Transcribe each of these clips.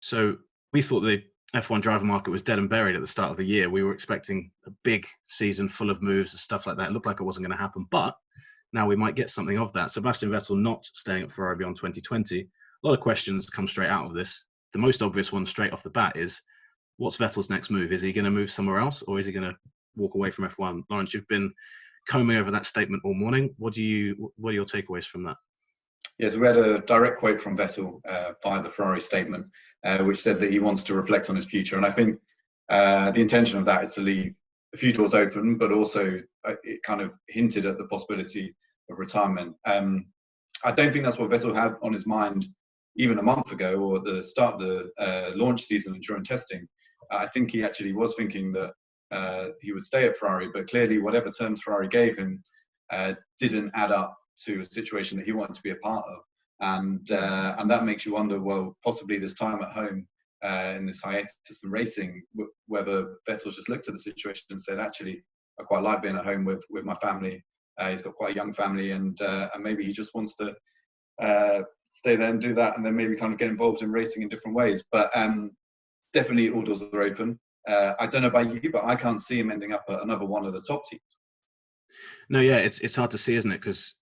So we thought the F1 driver market was dead and buried at the start of the year. We were expecting a big season full of moves and stuff like that. It looked like it wasn't going to happen, but now we might get something of that. Sebastian Vettel not staying at Ferrari beyond 2020. A lot of questions come straight out of this. The most obvious one straight off the bat is, what's Vettel's next move? Is he going to move somewhere else, or is he going to walk away from F1? Laurence, you've been combing over that statement all morning. What are your takeaways from that? Yes, we had a direct quote from Vettel via the Ferrari statement, which said that he wants to reflect on his future. And I think the intention of that is to leave a few doors open, but also it kind of hinted at the possibility of retirement. I don't think that's what Vettel had on his mind even a month ago, or at the start of the launch season and during testing. I think he actually was thinking that he would stay at Ferrari, but clearly whatever terms Ferrari gave him didn't add up to a situation that he wanted to be a part of. And that makes you wonder, well, possibly this time at home in this hiatus in racing, whether Vettel's just looked at the situation and said, actually, I quite like being at home with my family. He's got quite a young family, and maybe he just wants to stay there and do that, and then maybe kind of get involved in racing in different ways. But definitely all doors are open. I don't know about you, but I can't see him ending up at another one of the top teams. No, yeah, it's hard to see, isn't it? Because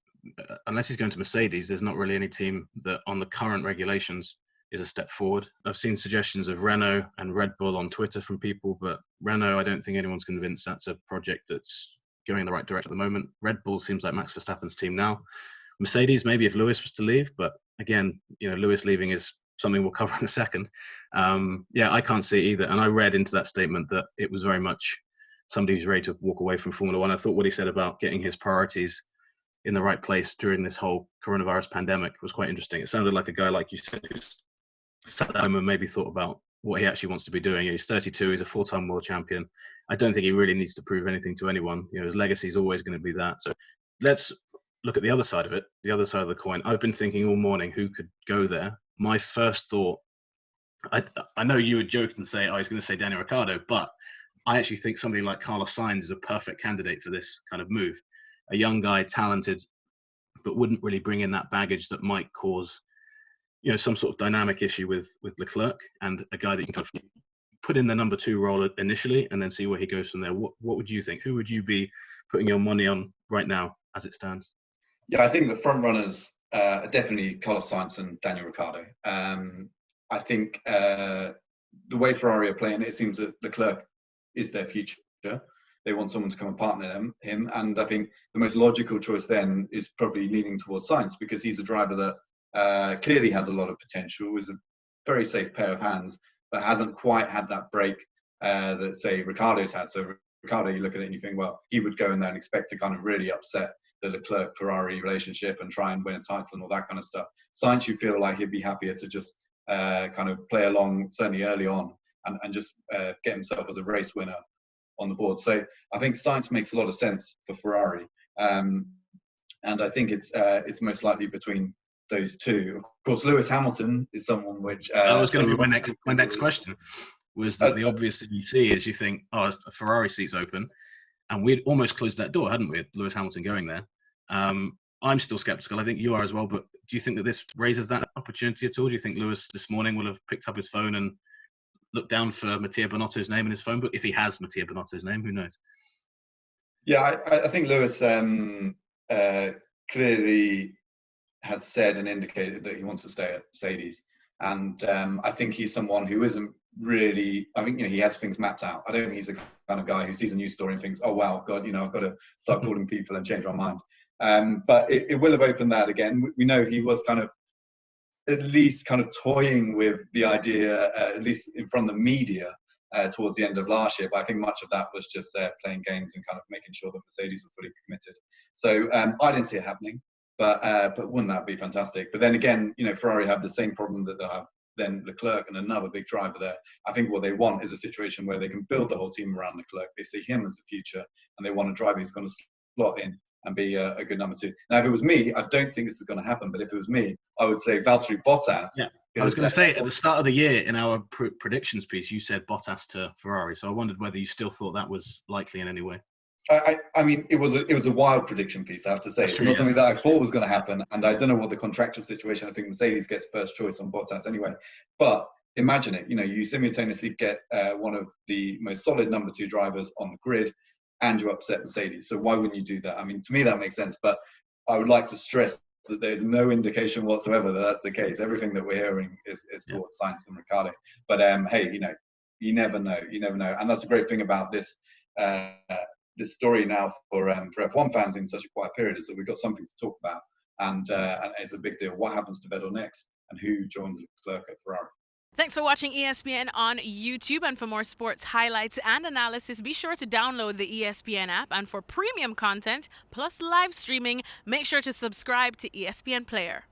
unless he's going to Mercedes, there's not really any team that on the current regulations is a step forward. I've seen suggestions of Renault and Red Bull on Twitter from people, but Renault, I don't think anyone's convinced that's a project that's going in the right direction at the moment. Red Bull seems like Max Verstappen's team now. Mercedes, maybe if Lewis was to leave, but again, Lewis leaving is something we'll cover in a second. I can't see either. And I read into that statement that it was very much somebody who's ready to walk away from Formula One. I thought what he said about getting his priorities in the right place during this whole coronavirus pandemic was quite interesting. It sounded like a guy, like you said, who's sat at home and maybe thought about what he actually wants to be doing. He's 32, he's a four-time world champion. I don't think he really needs to prove anything to anyone. His legacy is always going to be that. So let's look at the other side of it, the other side of the coin. I've been thinking all morning who could go there. My first thought, I know you would joke and say, oh, he's going to say Daniel Ricciardo, but I actually think somebody like Carlos Sainz is a perfect candidate for this kind of move. A young guy, talented, but wouldn't really bring in that baggage that might cause, some sort of dynamic issue with Leclerc, and a guy that you can kind of put in the number 2 role initially and then see where he goes from there. What would you think? Who would you be putting your money on right now as it stands? Yeah, I think the front runners are definitely Carlos Sainz and Daniel Ricciardo. I think the way Ferrari are playing, it seems that Leclerc is their future. They want someone to come and partner him. And I think the most logical choice then is probably leaning towards Sainz, because he's a driver that clearly has a lot of potential, is a very safe pair of hands, but hasn't quite had that break that, say, Ricciardo's had. So Ricciardo, you look at it and you think, well, he would go in there and expect to kind of really upset the Leclerc-Ferrari relationship and try and win a title and all that kind of stuff. Sainz, you feel like he'd be happier to just kind of play along, certainly early on, and just get himself as a race winner on the board. So I think Sainz makes a lot of sense for Ferrari. And I think it's most likely between those two. Of course, Lewis Hamilton is someone which... that was going to be my next question, was that the obvious thing you see is you think, oh, a Ferrari seat's open, and we'd almost closed that door, hadn't we, Lewis Hamilton going there. I'm still sceptical. I think you are as well, but do you think that this raises that opportunity at all? Do you think Lewis this morning will have picked up his phone and looked down for Mattia Binotto's name in his phone book? If he has Mattia Binotto's name, who knows? Yeah, I think Lewis clearly has said and indicated that he wants to stay at Mercedes. And I think he's someone who isn't really, I think, he has things mapped out. I don't think he's the kind of guy who sees a news story and thinks, oh, wow, God, I've got to start calling people and change my mind. But it will have opened that again. We know he was kind of at least kind of toying with the idea, at least in front of the media, towards the end of last year. But I think much of that was just playing games and kind of making sure that Mercedes were fully committed. So I didn't see it happening, but wouldn't that be fantastic? But then again, Ferrari have the same problem that they'll have then Leclerc and another big driver there. I think what they want is a situation where they can build the whole team around Leclerc. They see him as the future, and they want a driver who's going to slot in and be a good number 2. Now, if it was me, I don't think this is going to happen, but if it was me, I would say Valtteri Bottas. Yeah, I was going to say, at the start of the year, in our predictions piece, you said Bottas to Ferrari, so I wondered whether you still thought that was likely in any way. I mean, it was a wild prediction piece, I have to say. It's not something that I thought was going to happen, and I don't know what the contractual situation. I think Mercedes gets first choice on Bottas anyway. But imagine it. You simultaneously get one of the most solid number 2 drivers on the grid, and you upset Mercedes. So why wouldn't you do that? I mean, to me that makes sense, but I would like to stress that there's no indication whatsoever that that's the case. Everything that we're hearing is towards Sainz and Ricciardo. But hey, you never know. You never know, and that's a great thing about this story now for F1 fans in such a quiet period, is that we've got something to talk about, and it's a big deal. What happens to Vettel next, and who joins Leclerc at Ferrari? Thanks for watching ESPN on YouTube, and for more sports highlights and analysis, be sure to download the ESPN app, and for premium content plus live streaming, make sure to subscribe to ESPN Player.